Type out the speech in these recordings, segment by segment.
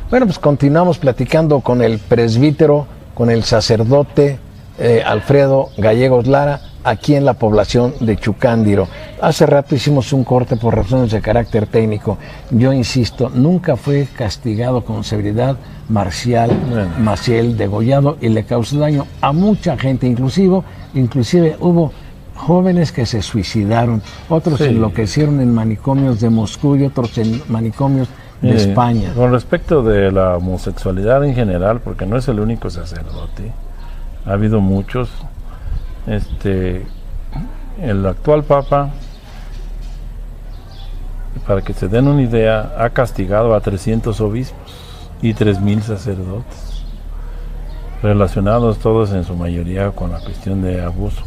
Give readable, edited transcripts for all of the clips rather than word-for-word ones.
Bueno, pues continuamos platicando con el presbítero, con el sacerdote Alfredo Gallegos Lara, aquí en la población de Chucándiro. Hace rato hicimos un corte por razones de carácter técnico. Yo insisto, nunca fue castigado con severidad Maciel degollado y le causó daño a mucha gente, inclusive hubo jóvenes que se suicidaron, otros enloquecieron en manicomios de Moscú y otros en manicomios de España. Con respecto de la homosexualidad en general, porque no es el único sacerdote, ha habido muchos. El actual Papa, para que se den una idea, ha castigado a 300 obispos y 3,000 sacerdotes, relacionados todos en su mayoría con la cuestión de abuso.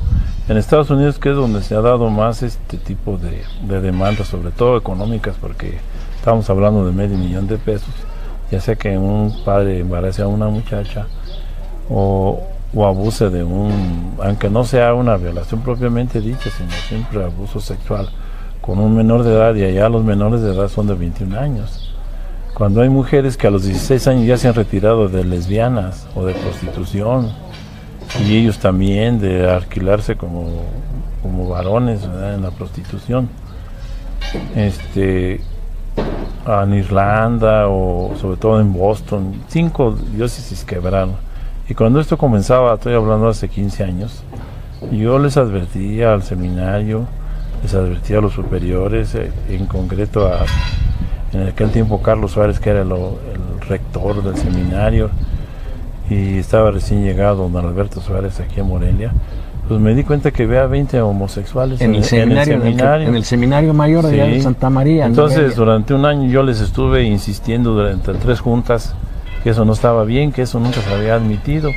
En Estados Unidos, que es donde se ha dado más este tipo de demandas, sobre todo económicas, porque estamos hablando de $500,000 de pesos, ya sea que un padre embarace a una muchacha o abuse de aunque no sea una violación propiamente dicha, sino siempre abuso sexual con un menor de edad, y allá los menores de edad son de 21 años. Cuando hay mujeres que a los 16 años ya se han retirado de lesbianas o de prostitución, y ellos también de alquilarse como varones, ¿verdad?, en la prostitución. En Irlanda o sobre todo en Boston, 5 diócesis quebraron. Y cuando esto comenzaba, estoy hablando hace 15 años, yo les advertía al seminario, les advertía a los superiores, en concreto en aquel tiempo Carlos Suárez, que era el rector del seminario, y estaba recién llegado don Alberto Suárez aquí en Morelia. Pues me di cuenta que había 20 homosexuales en el seminario mayor de Santa María. Entonces, durante un año yo les estuve insistiendo durante 3 juntas que eso no estaba bien, que eso nunca se había admitido.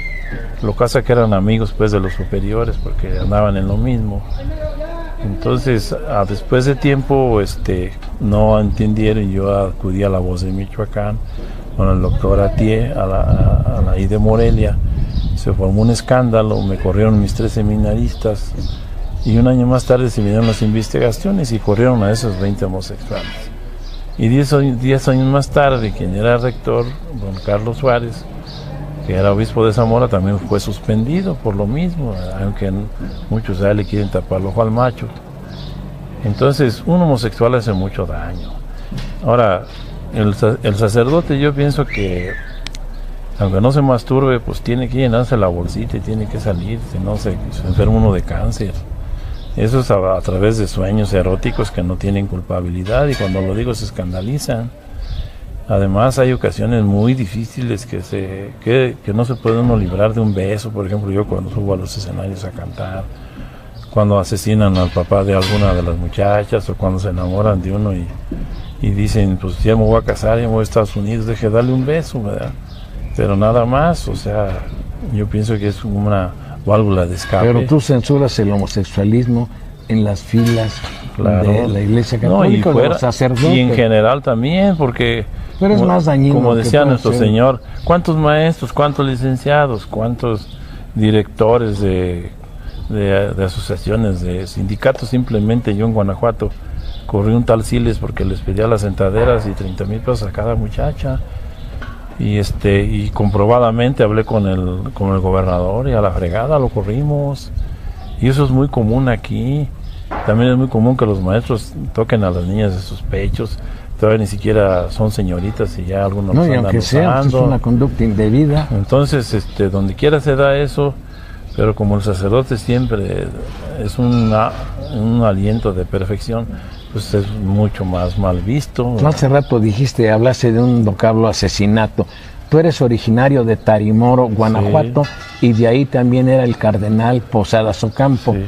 Lo que pasa que eran amigos pues de los superiores, porque andaban en lo mismo. Entonces, después de tiempo, no entendieron. Yo acudí a La Voz de Michoacán con el doctor Atié, a la I de Morelia. Se formó un escándalo, me corrieron mis 3 seminaristas, y un año más tarde se vinieron las investigaciones y corrieron a esos 20 homosexuales. Y 10 años más tarde, quien era rector, don Carlos Suárez, que era obispo de Zamora, también fue suspendido por lo mismo, aunque muchos ya le quieren tapar el ojo al macho. Entonces, un homosexual hace mucho daño. Ahora, el sacerdote, yo pienso que, aunque no se masturbe, pues tiene que llenarse la bolsita y tiene que salir, si no se enferma uno de cáncer. Eso es a través de sueños eróticos que no tienen culpabilidad, y cuando lo digo se escandalizan. Además, hay ocasiones muy difíciles que no se puede uno librar de un beso. Por ejemplo, yo cuando subo a los escenarios a cantar, cuando asesinan al papá de alguna de las muchachas, o cuando se enamoran de uno y dicen, pues ya me voy a casar, ya me voy a Estados Unidos, deje darle un beso, ¿verdad? Pero nada más, o sea, yo pienso que es una válvula de escape. Pero tú censuras el homosexualismo en las filas de la Iglesia Católica, no, de los sacerdotes. Y en general también, porque, pero es más dañino, como decía nuestro Señor, ¿cuántos maestros, cuántos licenciados, cuántos directores de asociaciones, de sindicatos? Simplemente yo en Guanajuato corrí un tal Siles porque les pedía las sentaderas y 30,000 pesos a cada muchacha. Y comprobadamente hablé con el gobernador, y a la fregada lo corrimos. Y eso es muy común aquí. También es muy común que los maestros toquen a las niñas de sus pechos. Todavía ni siquiera son señoritas y ya algunos los andan usando. Es una conducta indebida. Entonces, donde quiera se da eso, pero como el sacerdote siempre es un aliento de perfección, pues es mucho más mal visto. Hace rato hablaste de un vocablo asesinato. Tú eres originario de Tarimoro, Guanajuato, y de ahí también era el cardenal Posadas Ocampo. Sí.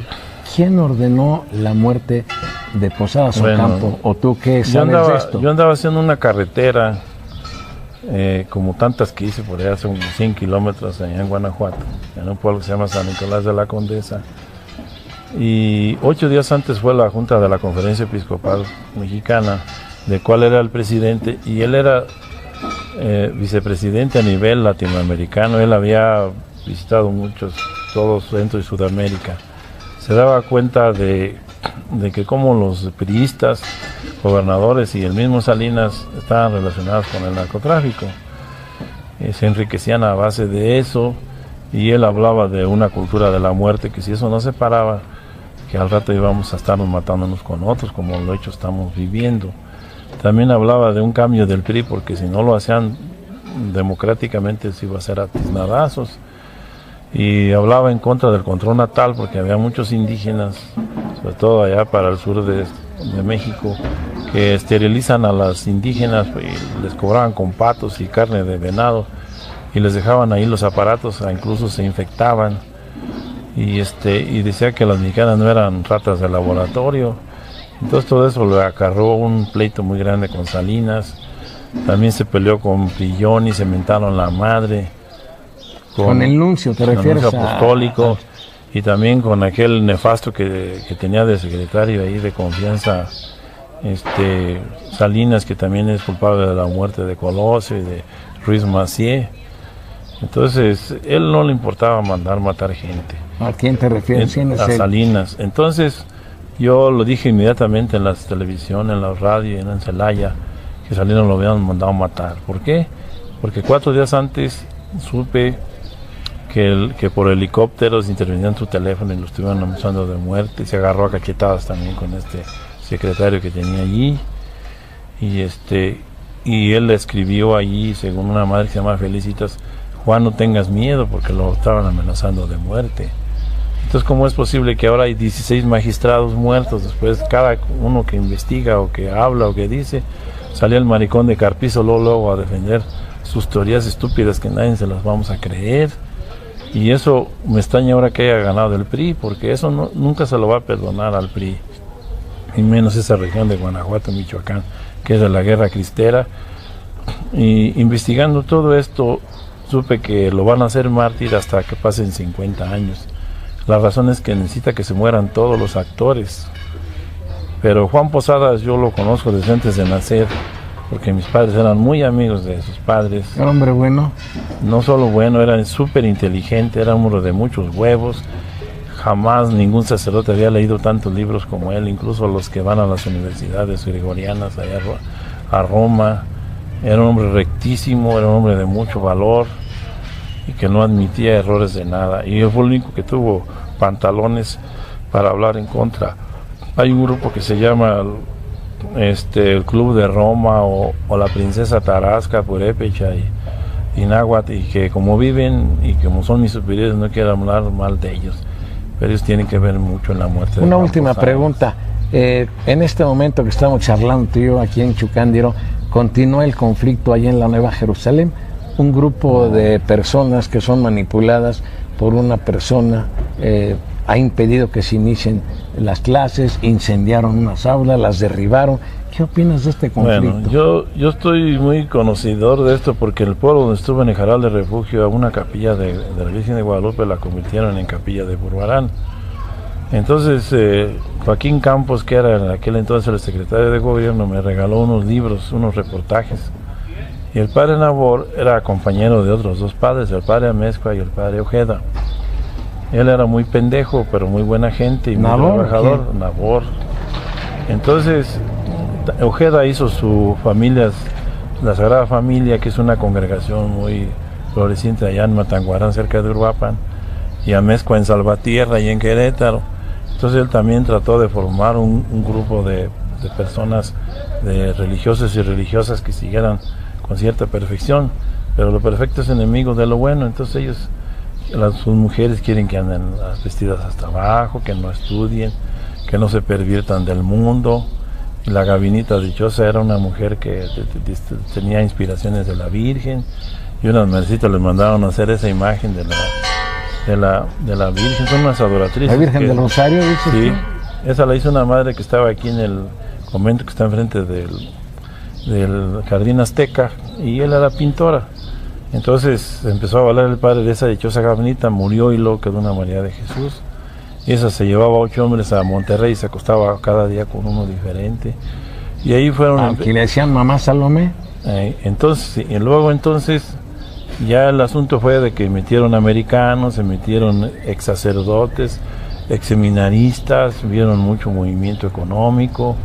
¿Quién ordenó la muerte de Posadas Ocampo? ¿O tú qué sabes de esto? Yo andaba haciendo una carretera, como tantas que hice por allá, hace unos 100 kilómetros allá en Guanajuato, en un pueblo que se llama San Nicolás de la Condesa. Y 8 días antes fue la Junta de la Conferencia Episcopal Mexicana, de cuál era el presidente, y él era vicepresidente a nivel latinoamericano. Él había visitado todo Centro y Sudamérica. Se daba cuenta de que como los priistas, gobernadores y el mismo Salinas estaban relacionados con el narcotráfico. se enriquecían a base de eso, y él hablaba de una cultura de la muerte, que si eso no se paraba, que al rato íbamos a estarnos matándonos con otros, como lo hecho estamos viviendo. También hablaba de un cambio del PRI, porque si no lo hacían democráticamente se iba a hacer a tiznadazos, y hablaba en contra del control natal, porque había muchos indígenas, sobre todo allá para el sur de México, que esterilizan a las indígenas y les cobraban con patos y carne de venado, y les dejaban ahí los aparatos, incluso se infectaban, y decía que las mexicanas no eran ratas de laboratorio. Entonces todo eso le acarró un pleito muy grande con Salinas. También se peleó con Prillón y se mentaron la madre. Con el nuncio, ¿te refieres? El nuncio apostólico, y también con aquel nefasto que tenía de secretario ahí de confianza, Salinas, que también es culpable de la muerte de Colosio y de Ruiz Macié. Entonces, él no le importaba matar gente. ¿A quién te refieres? A Salinas. Entonces, yo lo dije inmediatamente en la televisión, en la radio y en Celaya, que Salinas lo habían mandado matar. ¿Por qué? Porque 4 días antes supe que por helicópteros intervenían su teléfono y lo estuvieron amenazando de muerte. Se agarró a cachetadas también con este secretario que tenía allí. Y él le escribió allí, según una madre que se llama Felicitas: Juan, no tengas miedo, porque lo estaban amenazando de muerte. Entonces, ¿cómo es posible que ahora hay 16 magistrados muertos? Después, cada uno que investiga o que habla o que dice, salía el maricón de Carpizo luego a defender sus teorías estúpidas que nadie se las vamos a creer. Y eso me extraña ahora que haya ganado el PRI, porque eso nunca se lo va a perdonar al PRI, y menos esa región de Guanajuato, Michoacán, que es de la guerra cristera. Y investigando todo esto, supe que lo van a hacer mártir hasta que pasen 50 años. La razón es que necesita que se mueran todos los actores. Pero Juan Posadas yo lo conozco desde antes de nacer, porque mis padres eran muy amigos de sus padres. ¿Era hombre bueno? No solo bueno, era súper inteligente, era un hombre de muchos huevos. Jamás ningún sacerdote había leído tantos libros como él, incluso los que van a las universidades gregorianas allá a Roma. Era un hombre rectísimo, era un hombre de mucho valor y que no admitía errores de nada. Y él fue el único que tuvo pantalones para hablar en contra. Hay un grupo que se llama el Club de Roma o la Princesa Tarasca, Purépecha y Náhuatl, y que como viven y como son mis superiores no quiero hablar mal de ellos, pero ellos tienen que ver mucho en la muerte. Una última pregunta. En este momento que estamos charlando tú y yo aquí en Chucándiro, ¿continúa el conflicto allí en la Nueva Jerusalén? Un grupo de personas que son manipuladas por una persona ha impedido que se inicien las clases, incendiaron unas aulas, las derribaron. ¿Qué opinas de este conflicto? Bueno, yo estoy muy conocedor de esto, porque el pueblo donde estuve en el Jaral de Refugio, a una capilla de la Virgen de Guadalupe la convirtieron en capilla de Burbarán. Entonces Joaquín Campos, que era en aquel entonces el secretario de gobierno, me regaló unos libros, unos reportajes. Y el padre Nabor era compañero de otros 2 padres, el padre Amezcua y el padre Ojeda. Él era muy pendejo, pero muy buena gente y muy trabajador. ¿Quién? Nabor. Entonces, Ojeda hizo su familia, la Sagrada Familia, que es una congregación muy floreciente allá en Matanguarán, cerca de Uruapan, y Amezcua en Salvatierra y en Querétaro. Entonces él también trató de formar un grupo de personas, de religiosos y religiosas que siguieran con cierta perfección, pero lo perfecto es enemigo de lo bueno. Entonces ellos, sus mujeres quieren que anden vestidas hasta abajo, que no estudien, que no se perviertan del mundo. Y la Gavinita Dichosa era una mujer que tenía inspiraciones de la Virgen, y unas mercitas les mandaron a hacer esa imagen de la Virgen. Son unas adoratrices. ¿La Virgen del Rosario, dices? Sí, esa la hizo una madre que estaba aquí en el convento que está enfrente del Jardín Azteca, y él era pintora. Entonces empezó a hablar el padre de esa dichosa Gavinita, murió y luego quedó una María de Jesús. Y esa se llevaba 8 hombres a Monterrey y se acostaba cada día con uno diferente. Y ahí fueron... ¿Aquí le decían mamá Salomé? Entonces, y luego entonces ya el asunto fue de que metieron americanos, se metieron ex sacerdotes, ex seminaristas, vieron mucho movimiento económico,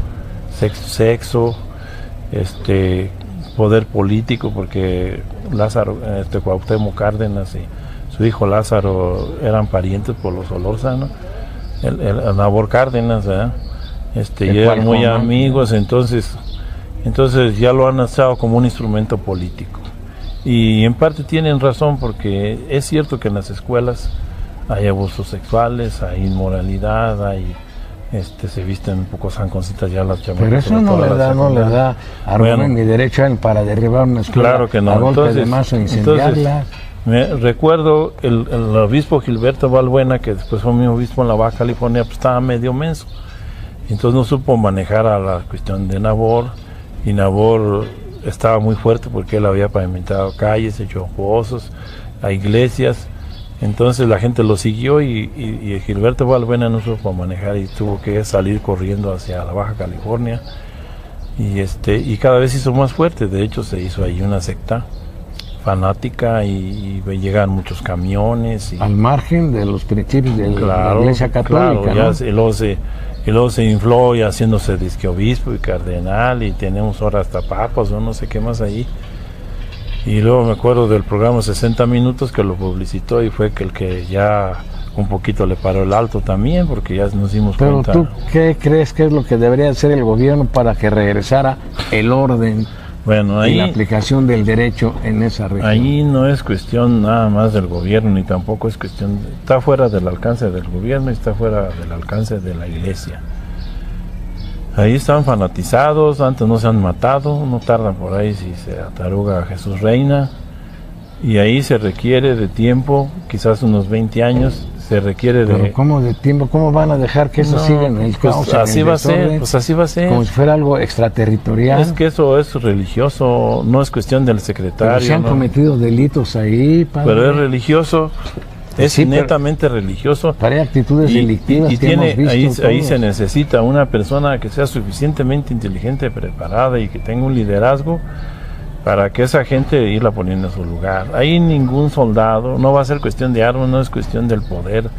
sexo, poder político, porque Lázaro, Cuauhtémoc Cárdenas y su hijo Lázaro eran parientes por los Solórzano, el Nabor Cárdenas, ¿verdad? Y eran muy amigos, entonces ya lo han usado como un instrumento político. Y en parte tienen razón, porque es cierto que en las escuelas hay abusos sexuales, hay inmoralidad, hay se visten un poco zanconcitas ya las chamacas. Pero eso no le da argumento ni derecho a él para derribar una escuela, claro que no. A golpe de mazo, incendiarla. Recuerdo el obispo Gilberto Balbuena, que después fue mi obispo en la Baja California, pues estaba medio menso. Entonces no supo manejar a la cuestión de Nabor, y Nabor estaba muy fuerte porque él había pavimentado calles, hecho pozos, a iglesias. Entonces la gente lo siguió y Gilberto Balbuena no supo manejar y tuvo que salir corriendo hacia la Baja California, y cada vez hizo más fuerte. De hecho se hizo ahí una secta fanática y llegan muchos camiones. Al margen de los principios de la Iglesia Católica. Claro, ¿no? Y luego se infló y haciéndose disque obispo y cardenal, y tenemos ahora hasta papas o no sé qué más ahí. Y luego me acuerdo del programa 60 Minutos que lo publicitó, y fue que el que ya un poquito le paró el alto también, porque ya nos dimos cuenta. Pero ¿tú qué crees que es lo que debería hacer el gobierno para que regresara el orden y la aplicación del derecho en esa región? Ahí no es cuestión nada más del gobierno, ni tampoco es cuestión, está fuera del alcance del gobierno y está fuera del alcance de la iglesia. Ahí están fanatizados, antes no se han matado, no tardan por ahí si se ataruga a Jesús Reina, y ahí se requiere de tiempo, quizás unos 20 años, se requiere de... ¿Pero cómo de tiempo? ¿Cómo van a dejar que eso siga en el caos? Así va a ser, pues así va a ser. Como si fuera algo extraterritorial. Es que eso es religioso, no es cuestión del secretario. Pero se han cometido delitos ahí, padre. Pero es religioso. Es netamente religioso. Para actitudes delictivas y que hemos visto ahí se necesita una persona que sea suficientemente inteligente, preparada y que tenga un liderazgo para que esa gente irla poniendo en su lugar. Ahí ningún soldado, no va a ser cuestión de armas, no es cuestión del poder.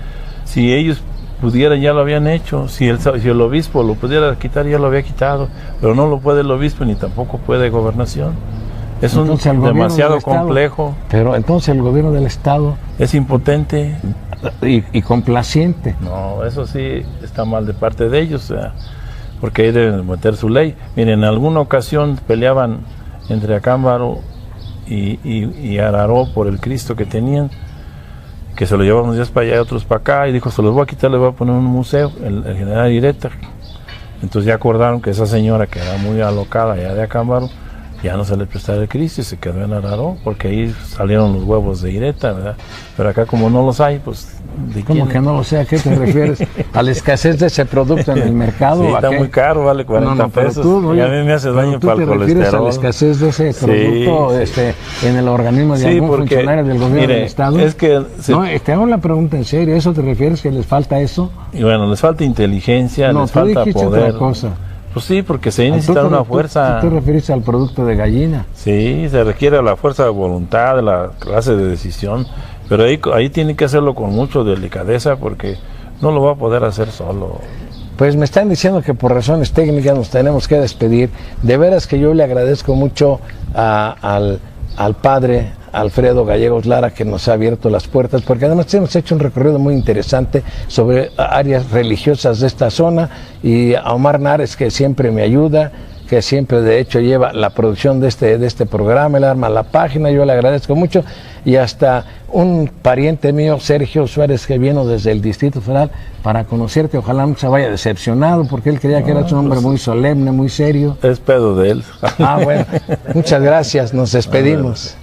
Si ellos pudieran, ya lo habían hecho. Si el obispo lo pudiera quitar, ya lo había quitado. Pero no lo puede el obispo, ni tampoco puede gobernación. Es demasiado complejo. Pero entonces el gobierno del Estado es impotente y complaciente. No, eso sí está mal de parte de ellos, porque ahí deben meter su ley. Miren, en alguna ocasión peleaban entre Acámbaro y Araró por el Cristo que tenían, que se lo llevaban unos días para allá y otros para acá, y dijo, se los voy a quitar, les voy a poner un museo, el general Ireta. Entonces ya acordaron que esa señora, que era muy alocada ya de Acámbaro, ya no se le prestaba el Cristo y se quedó en Araró, porque ahí salieron los huevos de Ireta, ¿verdad? Pero acá como no los hay, pues... ¿Cómo que no lo sé? ¿A qué te refieres? ¿A la escasez de ese producto en el mercado? Sí, está muy caro, vale 40 pesos. Y a mí me hace daño para el colesterol. ¿Tú te refieres a la escasez de ese producto en el organismo de algún funcionario del gobierno del Estado? Es que no, te hago la pregunta en serio. ¿Eso te refieres que les falta eso? Y bueno, les falta inteligencia, les falta poder. Otra cosa. Pues sí, porque se necesita una fuerza... ¿Tú te refieres al producto de gallina? Sí, se requiere la fuerza de voluntad, la clase de decisión, pero ahí tiene que hacerlo con mucha delicadeza, porque no lo va a poder hacer solo. Pues me están diciendo que por razones técnicas nos tenemos que despedir. De veras que yo le agradezco mucho al padre Alfredo Gallegos Lara, que nos ha abierto las puertas, porque además hemos hecho un recorrido muy interesante sobre áreas religiosas de esta zona, y a Omar Nares, que siempre me ayuda, que siempre de hecho lleva la producción de este programa, él arma la página, yo le agradezco mucho, y hasta un pariente mío, Sergio Suárez, que vino desde el Distrito Federal para conocerte. Ojalá no se vaya decepcionado, porque él creía que eras un hombre muy solemne, muy serio. Es pedo de él. Bueno, muchas gracias, nos despedimos.